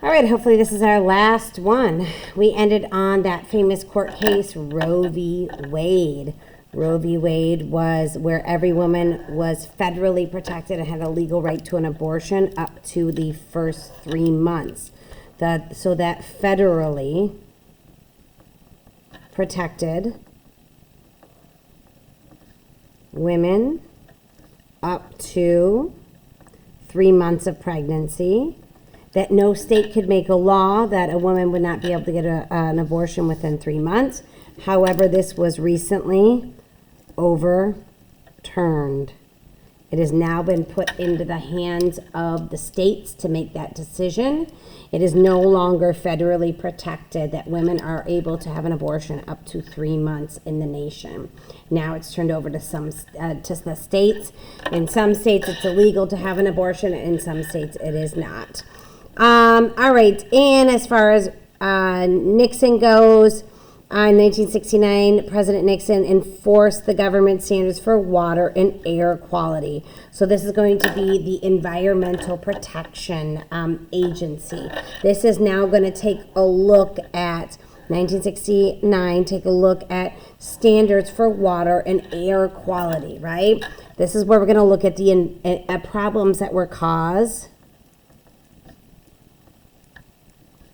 All right, hopefully this is our last one. We ended on that famous court case, Roe v. Wade. Roe v. Wade was where every woman was federally protected and had a legal right to an abortion up to the first 3 months. So that federally protected women up to 3 months of pregnancy, that no state could make a law that a woman would not be able to get an abortion within 3 months. However, this was recently overturned. It has now been put into the hands of the states to make that decision. It is no longer federally protected that women are able to have an abortion up to 3 months in the nation. Now it's turned over to the states. In some states, it's illegal to have an abortion. In some states, it is not. All right, and as far as Nixon goes, in 1969, President Nixon enforced the government standards for water and air quality. So this is going to be the Environmental Protection Agency. This is now going to take a look at 1969, take a look at standards for water and air quality, right? This is where we're going to look at the problems that were caused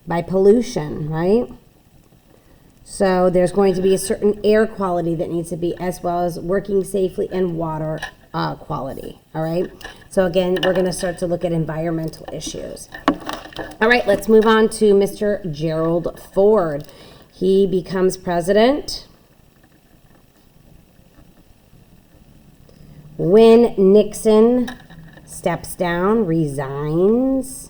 by pollution, right? So there's going to be a certain air quality that needs to be, as well as working safely and water quality, all right? So again, we're going to start to look at environmental issues. All right, let's move on to Mr. Gerald Ford. He becomes president when Nixon steps down, resigns,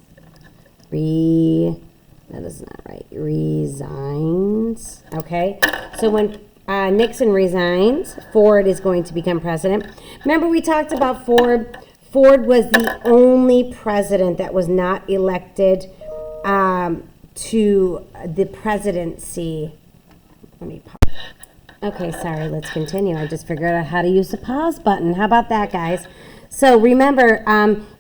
that is not right. Resigns. Okay. So when Nixon resigns, Ford is going to become president. Remember, we talked about Ford. Ford was the only president that was not elected to the presidency. Let me pause. Okay, sorry. Let's continue. I just figured out how to use the pause button. How about that, guys? So remember,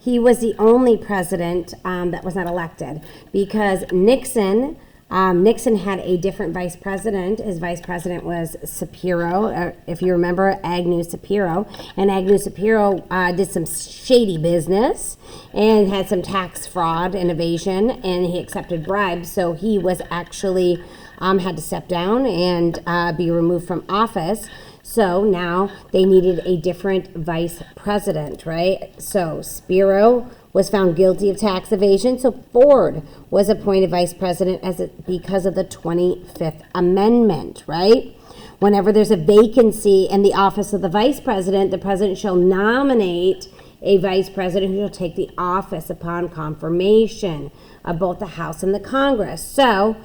he was the only president that was not elected because Nixon had a different vice president. His vice president was Shapiro, if you remember, Agnew Shapiro. And Agnew Shapiro did some shady business and had some tax fraud and evasion, and he accepted bribes. So he was actually had to step down and be removed from office. So now they needed a different vice president, right? So Shapiro was found guilty of tax evasion. So Ford was appointed vice president because of the 25th Amendment, right? Whenever there's a vacancy in the office of the vice president, the president shall nominate a vice president who will take the office upon confirmation of both the House and the Congress. So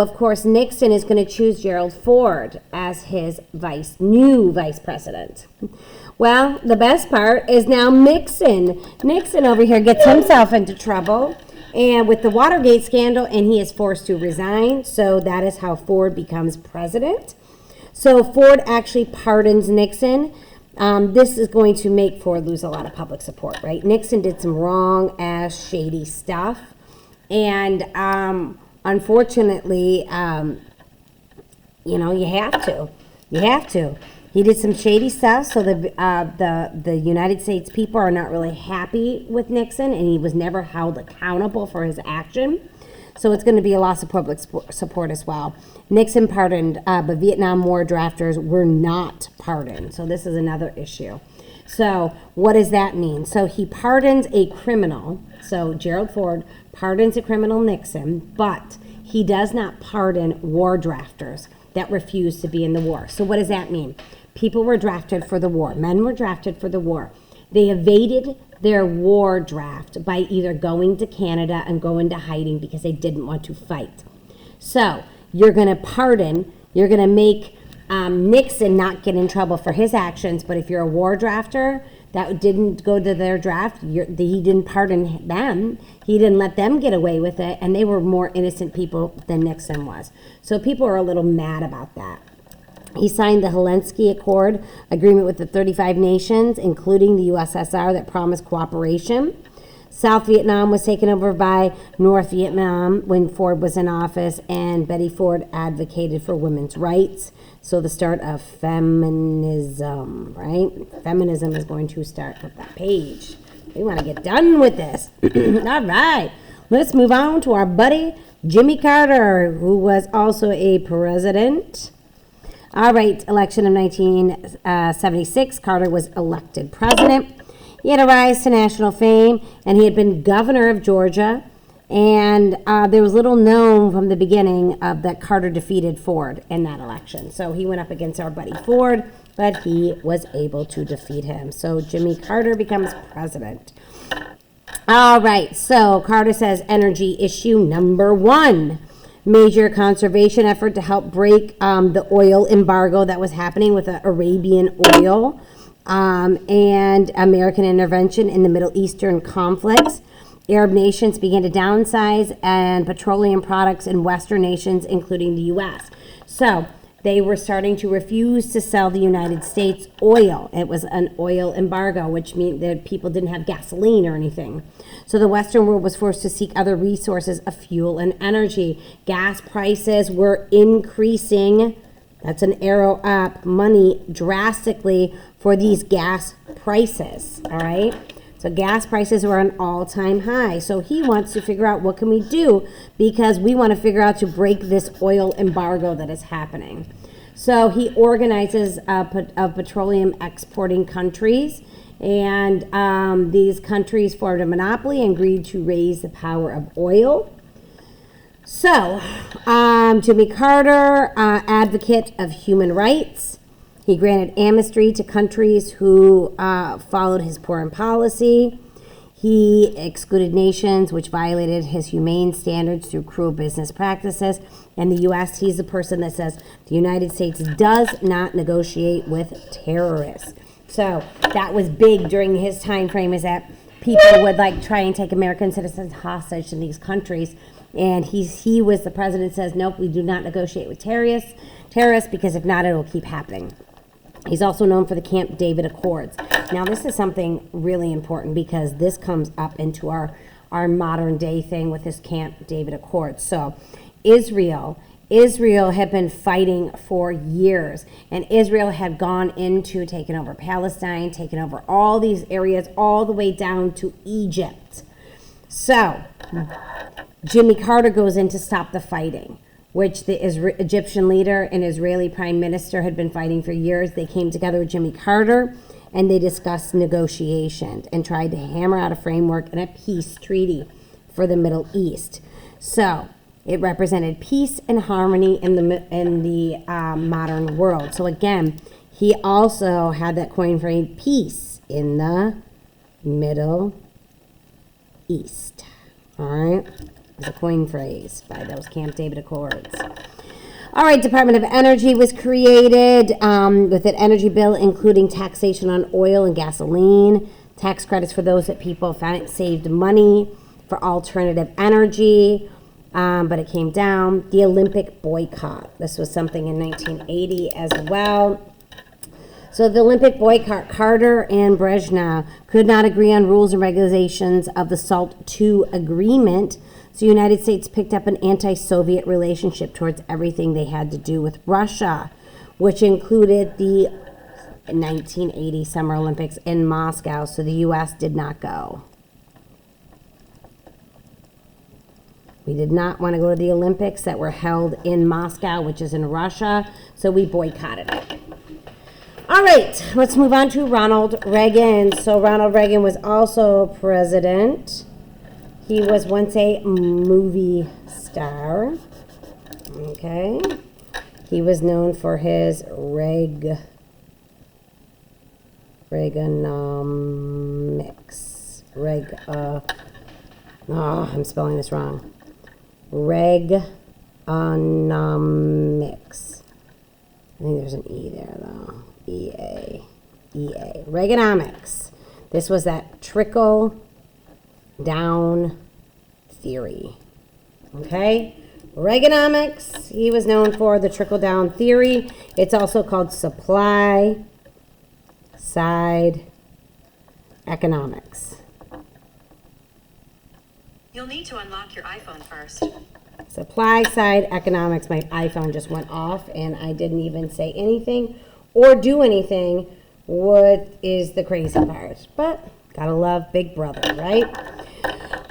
of course, Nixon is going to choose Gerald Ford as his new vice president. Well, the best part is now Nixon over here gets himself into trouble and with the Watergate scandal, and he is forced to resign. So that is how Ford becomes president. So Ford actually pardons Nixon. This is going to make Ford lose a lot of public support, right? Nixon did some wrong-ass, shady stuff. And unfortunately, you have to. He did some shady stuff, so the United States people are not really happy with Nixon, and he was never held accountable for his action. So it's going to be a loss of public support as well. Nixon pardoned, but Vietnam War drafters were not pardoned. So this is another issue. So what does that mean? So he pardons a criminal. So Gerald Ford pardons a criminal, Nixon, but he does not pardon war drafters that refuse to be in the war. So what does that mean? People were drafted for the war. Men were drafted for the war. They evaded their war draft by either going to Canada and going to hiding because they didn't want to fight. So you're going to pardon, you're going to make Nixon not get in trouble for his actions, but if you're a war drafter that didn't go to their draft, he didn't pardon them. He didn't let them get away with it, and they were more innocent people than Nixon was. So people are a little mad about that. He signed the Helsinki Accord agreement with the 35 nations, including the USSR, that promised cooperation. South Vietnam was taken over by North Vietnam when Ford was in office, and Betty Ford advocated for women's rights. So the start of feminism, right? Feminism is going to start with that page. We want to get done with this. All right. Let's move on to our buddy Jimmy Carter, who was also a president. All right, election of 1976, Carter was elected president. He had a rise to national fame, and he had been governor of Georgia. And there was little known from the beginning of that Carter defeated Ford in that election. So he went up against our buddy Ford, but he was able to defeat him. So Jimmy Carter becomes president. All right, so Carter says energy issue number 1. Major conservation effort to help break the oil embargo that was happening with the Arabian oil and American intervention in the Middle Eastern conflicts. Arab nations began to downsize and petroleum products in Western nations, including the U.S. So they were starting to refuse to sell the United States oil. It was an oil embargo, which meant that people didn't have gasoline or anything. So the Western world was forced to seek other resources of fuel and energy. Gas prices were increasing. That's an arrow up, money drastically for these gas prices, all right? So gas prices were an all-time high. So he wants to figure out what can we do because we want to figure out to break this oil embargo that is happening. So he organizes of petroleum exporting countries, and these countries formed a monopoly and agreed to raise the power of oil. So Jimmy Carter, advocate of human rights. He granted amnesty to countries who followed his foreign policy. He excluded nations which violated his humane standards through cruel business practices. In the U.S., he's the person that says the United States does not negotiate with terrorists. So that was big during his time frame, is that people would like try and take American citizens hostage in these countries. And he was the president that says, nope, we do not negotiate with terrorists because if not, it'll keep happening. He's also known for the Camp David Accords. Now, this is something really important because this comes up into our modern day thing with this Camp David Accords. So Israel had been fighting for years, and Israel had gone into taking over Palestine, taking over all these areas, all the way down to Egypt. So Jimmy Carter goes in to stop the fighting, which the Egyptian leader and Israeli prime minister had been fighting for years. They came together with Jimmy Carter, and they discussed negotiations and tried to hammer out a framework and a peace treaty for the Middle East. So it represented peace and harmony in the modern world. So again, he also had that coin phrase, peace in the Middle East. All right. It's a coin phrase by those Camp David Accords. All right, Department of Energy was created with an energy bill including taxation on oil and gasoline, tax credits for those that people found saved money for alternative energy, but it came down. The Olympic boycott. This was something in 1980 as well. So the Olympic boycott, Carter and Brezhnev could not agree on rules and regulations of the SALT II agreement. So the United States picked up an anti-Soviet relationship towards everything they had to do with Russia, which included the 1980 Summer Olympics in Moscow. So the U.S. did not go. We did not want to go to the Olympics that were held in Moscow, which is in Russia, so we boycotted it. All right, let's move on to Ronald Reagan. So Ronald Reagan was also president. He was once a movie star. Okay. He was known for his Reaganomics. I'm spelling this wrong. Reaganomics. I think there's an E there, though. EA. Reaganomics. This was that trickle down theory. Okay? Reaganomics, he was known for the trickle down theory. It's also called supply side economics. You'll need to unlock your iPhone first. Supply side economics. My iPhone just went off and I didn't even say anything or do anything. What is the crazy part? But gotta love Big Brother, right?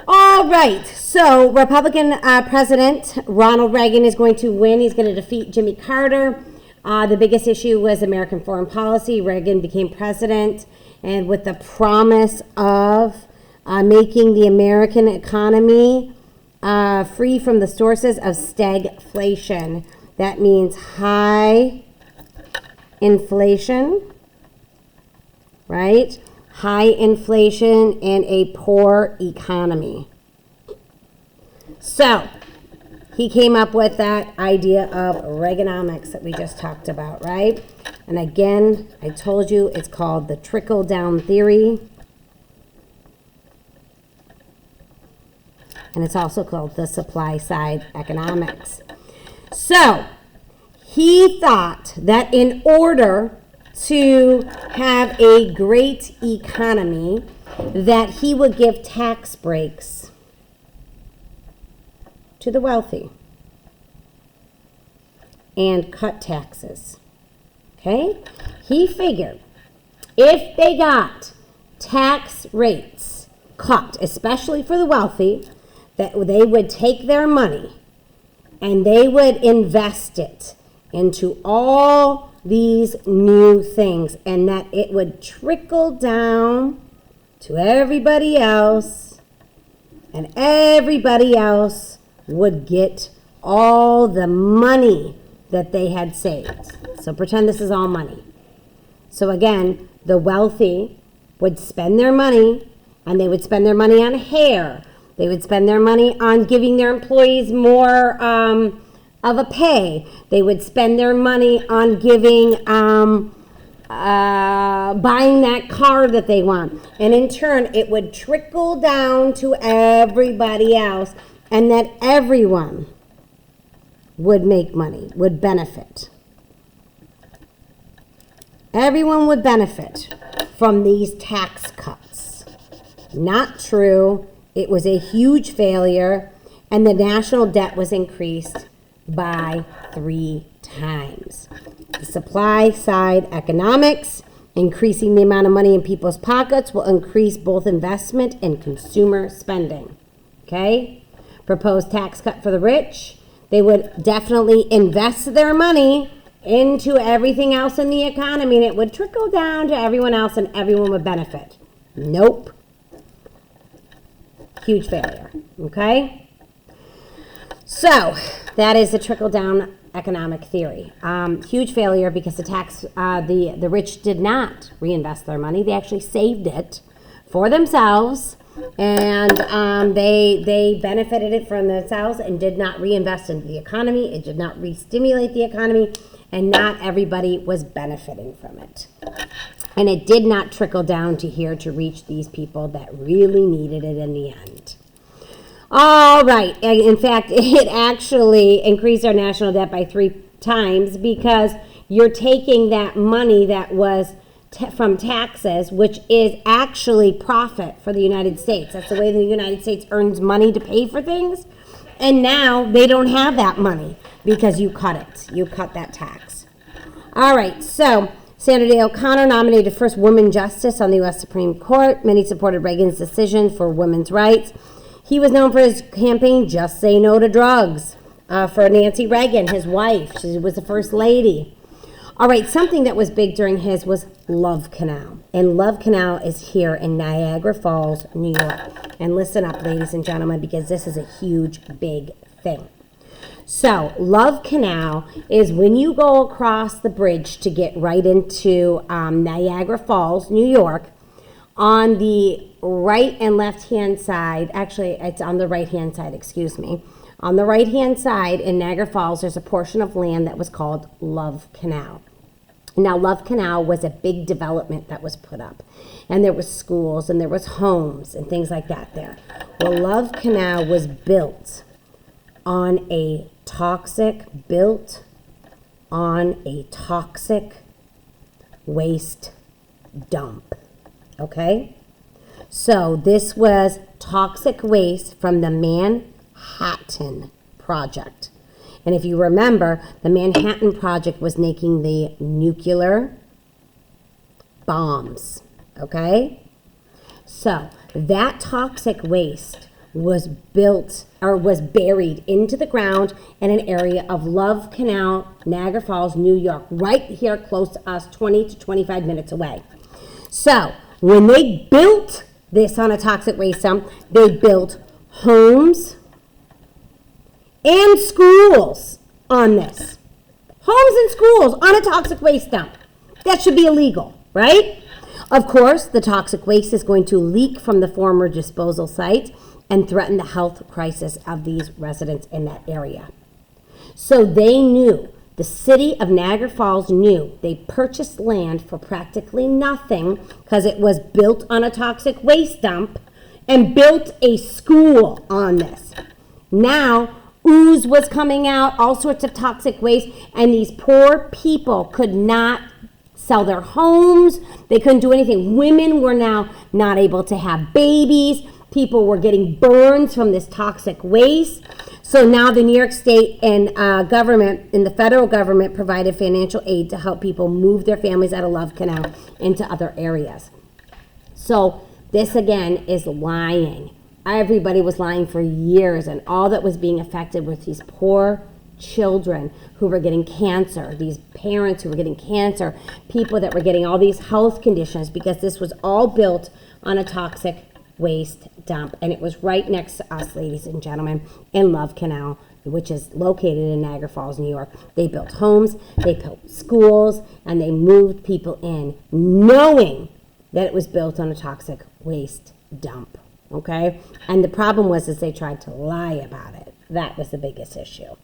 All right, so Republican President Ronald Reagan is going to win. He's going to defeat Jimmy Carter. The biggest issue was American foreign policy. Reagan became president, and with the promise of making the American economy free from the sources of stagflation. That means high inflation, right? High inflation and a poor economy. So, he came up with that idea of Reaganomics that we just talked about, right? And again, I told you it's called the trickle-down theory. And it's also called the supply-side economics. So, he thought that in order to have a great economy, that he would give tax breaks to the wealthy and cut taxes. Okay? He figured if they got tax rates cut, especially for the wealthy, that they would take their money and they would invest it into all these new things, and that it would trickle down to everybody else, and everybody else would get all the money that they had saved. So pretend this is all money. So again, the wealthy would spend their money, and they would spend their money on hair. They would spend their money on giving their employees more of a pay. They would spend their money on giving, buying that car that they want. And in turn, it would trickle down to everybody else, and that everyone would make money, would benefit. Everyone would benefit from these tax cuts. Not true. It was a huge failure, and the national debt was increased by 3 times. The supply side economics, increasing the amount of money in people's pockets, will increase both investment and consumer spending. Okay? Proposed tax cut for the rich. They would definitely invest their money into everything else in the economy, and it would trickle down to everyone else and everyone would benefit. Nope. Huge failure. Okay? So, that is the trickle-down economic theory. Huge failure because the rich did not reinvest their money. They actually saved it for themselves, and they benefited it from themselves and did not reinvest into the economy. It did not re-stimulate the economy, and not everybody was benefiting from it. And it did not trickle down to here to reach these people that really needed it in the end. All right. In fact, it actually increased our national debt by 3 times because you're taking that money that was from taxes, which is actually profit for the United States. That's the way the United States earns money to pay for things. And now they don't have that money because you cut it. You cut that tax. All right. So Sandra Day O'Connor nominated first woman justice on the U.S. Supreme Court. Many supported Reagan's decision for women's rights. He was known for his campaign, Just Say No to Drugs, for Nancy Reagan, his wife. She was the first lady. All right, something that was big during his was Love Canal. And Love Canal is here in Niagara Falls, New York. And listen up, ladies and gentlemen, because this is a huge, big thing. So, Love Canal is when you go across the bridge to get right into Niagara Falls, New York. On the right and left-hand side, actually, it's on the right-hand side, excuse me. On the right-hand side in Niagara Falls, there's a portion of land that was called Love Canal. Now, Love Canal was a big development that was put up. And there was schools and there was homes and things like that there. Well, Love Canal was built on a toxic waste dump. Okay? So this was toxic waste from the Manhattan Project. And if you remember, the Manhattan Project was making the nuclear bombs, okay? So that toxic waste was built or was buried into the ground in an area of Love Canal, Niagara Falls, New York, right here close to us, 20 to 25 minutes away. So when they built this on a toxic waste dump, they built homes and schools on this. Homes and schools on a toxic waste dump. That should be illegal, right? Of course, the toxic waste is going to leak from the former disposal site and threaten the health crisis of these residents in that area. So they knew, the city of Niagara Falls knew, they purchased land for practically nothing because it was built on a toxic waste dump and built a school on this. Now, ooze was coming out, all sorts of toxic waste, and these poor people could not sell their homes. They couldn't do anything. Women were now not able to have babies. People were getting burns from this toxic waste. So now the New York State and government and the federal government provided financial aid to help people move their families out of Love Canal into other areas. So this again is lying. Everybody was lying for years, and all that was being affected was these poor children who were getting cancer, these parents who were getting cancer, people that were getting all these health conditions because this was all built on a toxic waste dump. And it was right next to us, ladies and gentlemen, in Love Canal, which is located in Niagara Falls, New York. They built homes, they built schools, and they moved people in knowing that it was built on a toxic waste dump. Okay? And the problem was is they tried to lie about it. That was the biggest issue.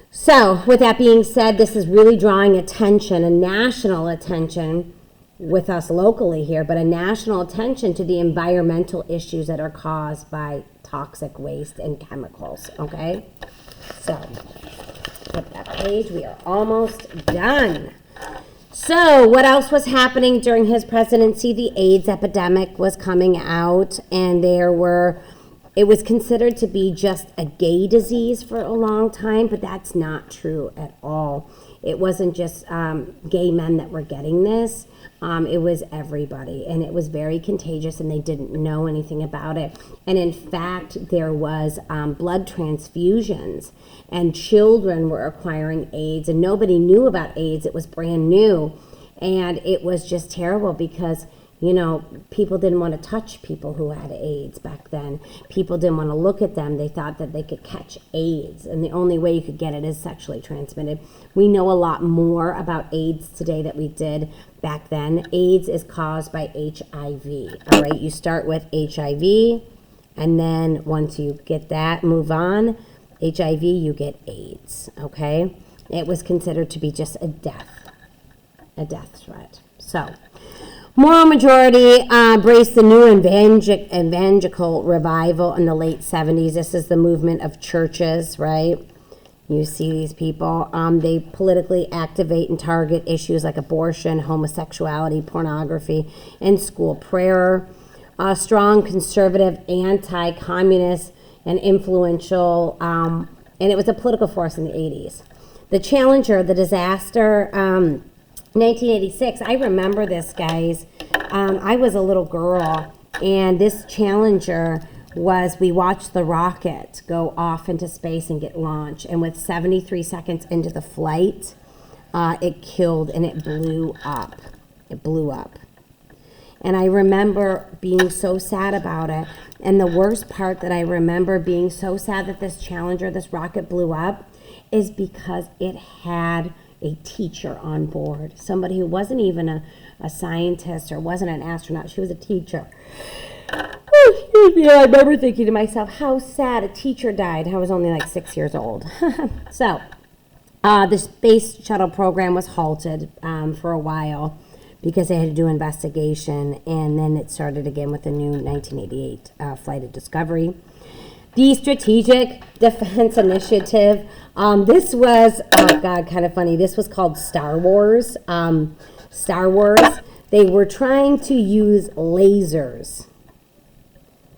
So, with that being said, this is really drawing attention, a national attention with us locally here, but a national attention to the environmental issues that are caused by toxic waste and chemicals, okay? So, flip that page. We are almost done. So, what else was happening during his presidency? The AIDS epidemic was coming out, and it was considered to be just a gay disease for a long time, but that's not true at all. It wasn't just gay men that were getting this. It was everybody, and it was very contagious, and they didn't know anything about it. And in fact, there was blood transfusions, and children were acquiring AIDS, and nobody knew about AIDS. It was brand new, and it was just terrible because, you know, people didn't want to touch people who had AIDS back then. People didn't want to look at them. They thought that they could catch AIDS, and the only way you could get it is sexually transmitted. We know a lot more about AIDS today than we did back then. AIDS is caused by HIV, all right? You start with HIV, and then once you get that, move on, HIV, you get AIDS, okay? It was considered to be just a death threat. So, moral majority embraced the new evangelical revival in the late 70s. This is the movement of churches, right? You see these people. They politically activate and target issues like abortion, homosexuality, pornography, and school prayer. Strong conservative, anti-communist, and influential, and it was a political force in the 80s. The Challenger, the disaster, 1986, I remember this, guys. I was a little girl, and this Challenger we watched the rocket go off into space and get launched, and with 73 seconds into the flight, it killed and it blew up. It blew up. And I remember being so sad about it. And the worst part that I remember being so sad that this Challenger, this rocket blew up, is because it had a teacher on board. Somebody who wasn't even a scientist or wasn't an astronaut. She was a teacher. Yeah, I remember thinking to myself, how sad, a teacher died. I was only like 6 years old. So, the space shuttle program was halted for a while because they had to do investigation, and then it started again with the new 1988 Flight of Discovery. The Strategic Defense Initiative, this was, oh God, kind of funny. This was called Star Wars. Star Wars, they were trying to use lasers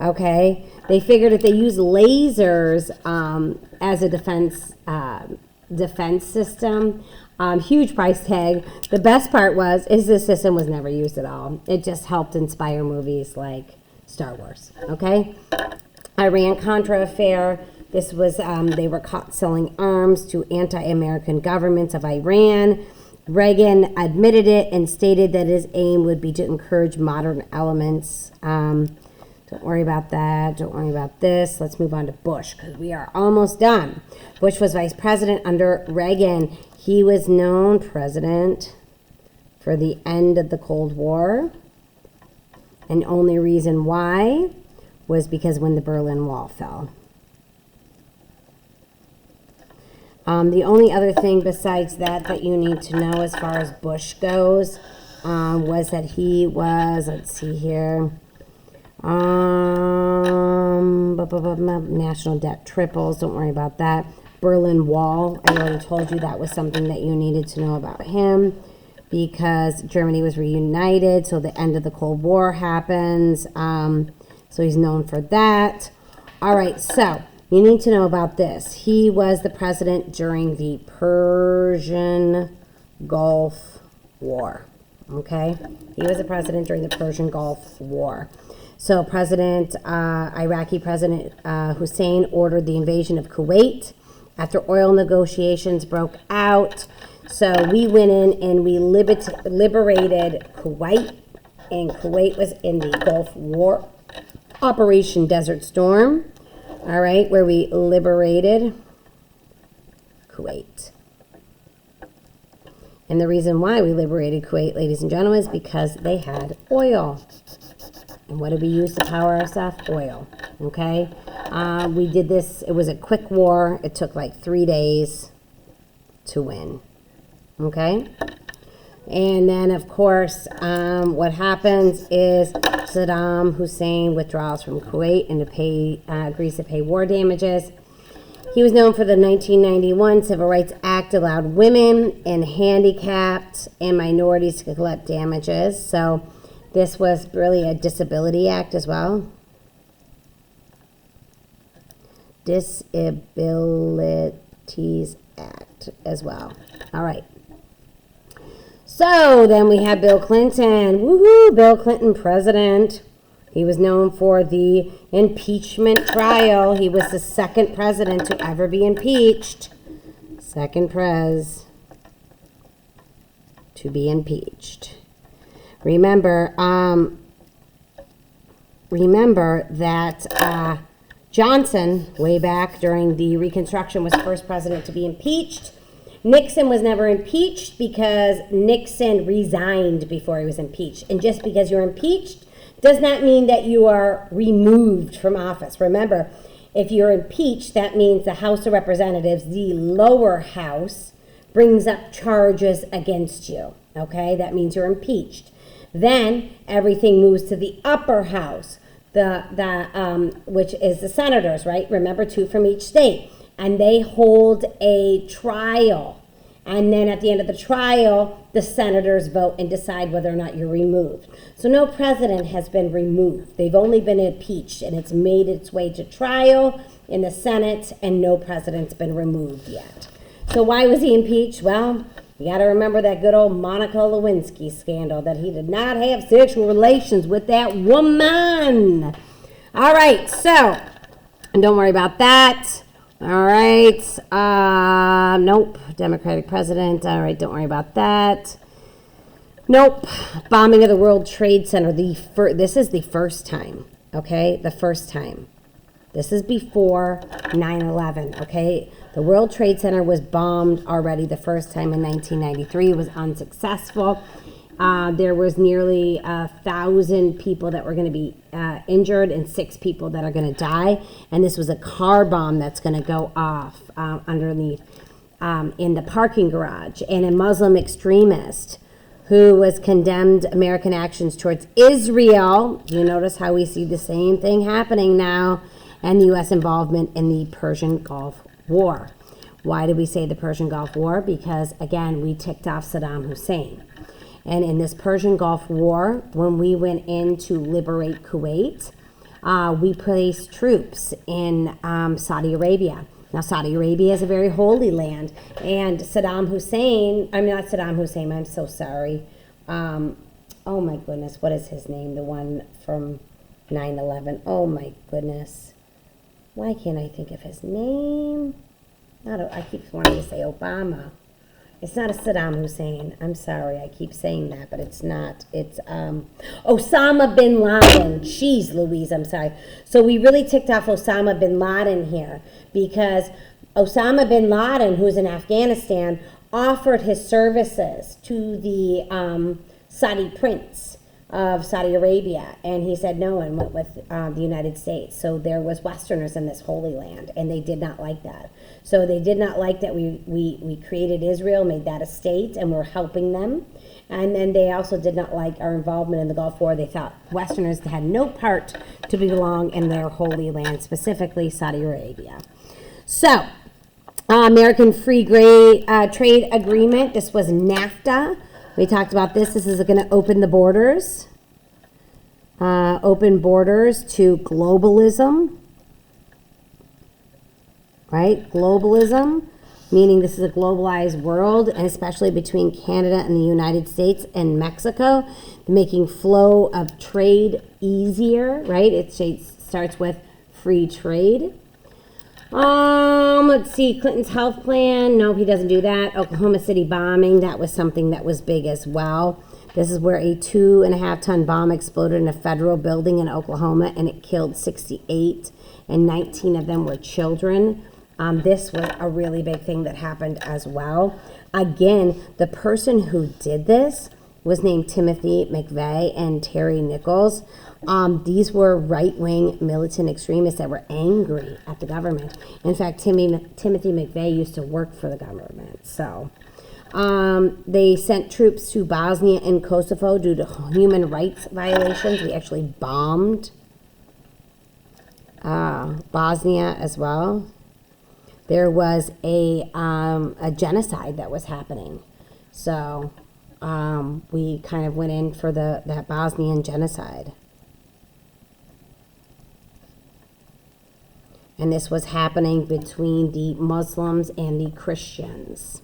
Okay, they figured if they use lasers as a defense system, huge price tag. The best part is this system was never used at all. It just helped inspire movies like Star Wars. Okay, Iran-Contra affair. This was they were caught selling arms to anti-American governments of Iran. Reagan admitted it and stated that his aim would be to encourage modern elements. Don't worry about that. Don't worry about this. Let's move on to Bush because we are almost done. Bush was vice president under Reagan. He was known president for the end of the Cold War. And only reason why was because when the Berlin Wall fell. The only other thing besides that you need to know as far as Bush goes was that he was, let's see here, national debt triples. Don't worry about that. Berlin Wall, I already told you that was something that you needed to know about him because Germany was reunited, so the end of the Cold War happens. So he's known for that. All right, so you need to know about this. He was the president during the Persian Gulf War. Okay? He was the president during the Persian Gulf War. So Iraqi President Hussein ordered the invasion of Kuwait after oil negotiations broke out. So we went in and we liberated Kuwait, and Kuwait was in the Gulf War, Operation Desert Storm, all right, where we liberated Kuwait. And the reason why we liberated Kuwait, ladies and gentlemen, is because they had oil. And what did we use to power ourselves? Oil. Okay? We did this. It was a quick war. It took like 3 days to win. Okay? And then, of course, what happens is Saddam Hussein withdraws from Kuwait and agrees to pay war damages. He was known for the 1991 Civil Rights Act allowed women and handicapped and minorities to collect damages. So this was really a disability act as well. Disabilities Act as well. All right. So then we have Bill Clinton. Woohoo! Bill Clinton, president. He was known for the impeachment trial. He was the second president to ever be impeached. Second prez to be impeached. Remember that Johnson, way back during the Reconstruction, was the first president to be impeached. Nixon was never impeached because Nixon resigned before he was impeached. And just because you're impeached does not mean that you are removed from office. Remember, if you're impeached, that means the House of Representatives, the lower house, brings up charges against you. Okay, that means you're impeached. Then everything moves to the upper house, which is the senators, right? Remember, 2 from each state. And they hold a trial. And then at the end of the trial, the senators vote and decide whether or not you're removed. So no president has been removed. They've only been impeached, and it's made its way to trial in the Senate, and no president's been removed yet. So why was he impeached? Well, you got to remember that good old Monica Lewinsky scandal, that he did not have sexual relations with that woman. All right, so don't worry about that. All right, nope, Democratic president. All right, don't worry about that. Nope, bombing of the World Trade Center. This is the first time, okay, the first time. This is before 9/11, okay? The World Trade Center was bombed already the first time in 1993. It was unsuccessful. There was nearly 1,000 people that were going to be injured and 6 people that are going to die. And this was a car bomb that's going to go off underneath in the parking garage. And a Muslim extremist who was condemned American actions towards Israel. You notice how we see the same thing happening now, and the U.S. involvement in the Persian Gulf War. Why did we say the Persian Gulf War? Because, again, we ticked off Saddam Hussein. And in this Persian Gulf War, when we went in to liberate Kuwait, We placed troops in Saudi Arabia. Now, Saudi Arabia is a very holy land, and Saddam Hussein, I'm not Saddam Hussein, I'm so sorry. Oh my goodness, what is his name? The one from 9/11. Oh my goodness. Why can't I think of his name? I keep wanting to say Obama. It's not a Saddam Hussein. I'm sorry, I keep saying that, but it's not. It's Osama bin Laden. Jeez Louise, I'm sorry. So we really ticked off Osama bin Laden here because Osama bin Laden, who's in Afghanistan, offered his services to the Saudi prince of Saudi Arabia, and he said no and went with the United States. So there was Westerners in this holy land, and they did not like that. So they did not like that we created Israel, made that a state, and we're helping them. And then they also did not like our involvement in the Gulf War. They thought Westerners had no part to belong in their holy land, specifically Saudi Arabia. So, American Free Trade Agreement, this was NAFTA. We talked about this. This is going to open the borders. Open borders to globalism. Right? Globalism, meaning this is a globalized world, and especially between Canada and the United States and Mexico, making flow of trade easier, right? It starts with free trade. Let's see, Clinton's health plan. No, he doesn't do that. Oklahoma City bombing, that was something that was big as well. This is where a 2.5-ton bomb exploded in a federal building in Oklahoma, and it killed 68, and 19 of them were children. This was a really big thing that happened as well. Again, the person who did this was named Timothy McVeigh and Terry Nichols. These were right-wing militant extremists that were angry at the government. In fact, Timothy McVeigh used to work for the government. So they sent troops to Bosnia and Kosovo due to human rights violations. We actually bombed Bosnia as well. There was a genocide that was happening. So we kind of went in for that Bosnian genocide. And this was happening between the Muslims and the Christians.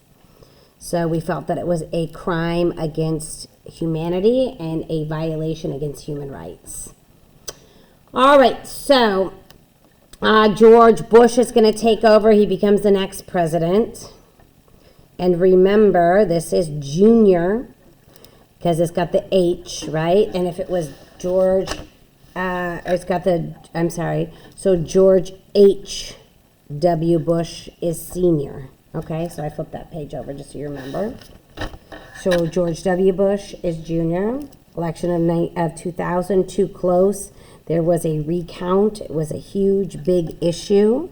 So we felt that it was a crime against humanity and a violation against human rights. All right, so George Bush is going to take over. He becomes the next president. And remember, this is Junior because it's got the H, right? And if it was George, so George H.W. Bush is senior. Okay, so I flipped that page over just so you remember. So George W. Bush is junior. Election of 2000, too close. There was a recount. It was a huge, big issue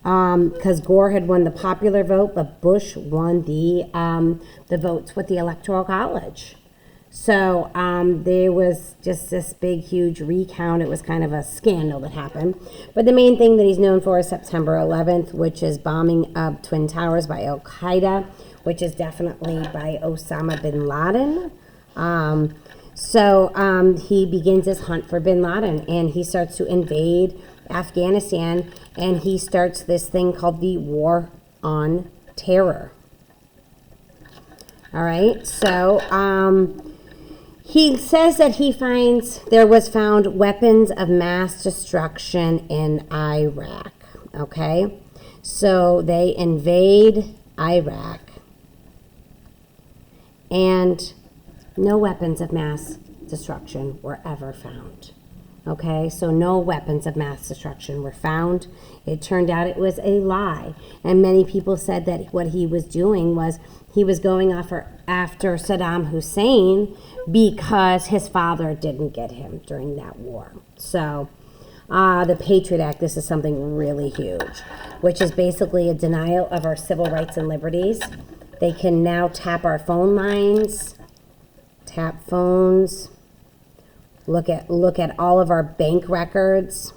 because Gore had won the popular vote, but Bush won the votes with the Electoral College. So there was just this big, huge recount. It was kind of a scandal that happened. But the main thing that he's known for is September 11th, which is bombing of Twin Towers by Al-Qaeda, which is definitely by Osama bin Laden. So he begins his hunt for bin Laden, and he starts to invade Afghanistan, and he starts this thing called the War on Terror. All right, so he says that there was found weapons of mass destruction in Iraq. Okay, so they invade Iraq, and no weapons of mass destruction were ever found. Okay, so no weapons of mass destruction were found. It turned out it was a lie. And many people said that what he was doing was he was going after Saddam Hussein because his father didn't get him during that war. So the Patriot Act, this is something really huge, which is basically a denial of our civil rights and liberties. They can now tap our phone lines, tap phones, look at all of our bank records,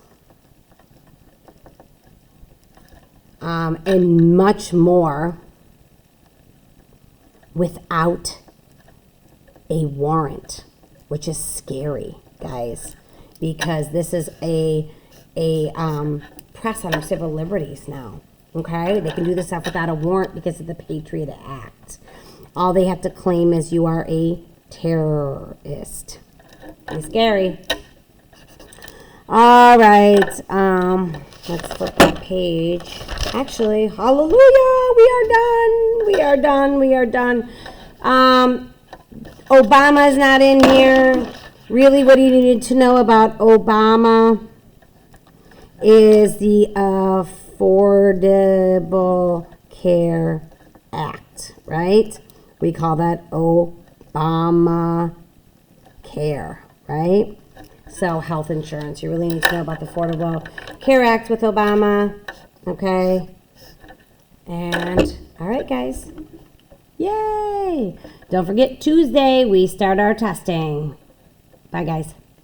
and much more without a warrant, which is scary, guys. because this is a press on our civil liberties now. Okay, they can do this stuff without a warrant because of the Patriot Act. All they have to claim is you are a terrorist. Pretty scary. All right, let's flip that page. Actually, hallelujah, we are done. Obama is not in here. Really, what you needed to know about Obama is the Affordable Care Act, right? We call that Obama Care, right? So health insurance. You really need to know about the Affordable Care Act with Obama, okay? And, all right, guys. Yay! Don't forget, Tuesday, we start our testing. Bye, guys.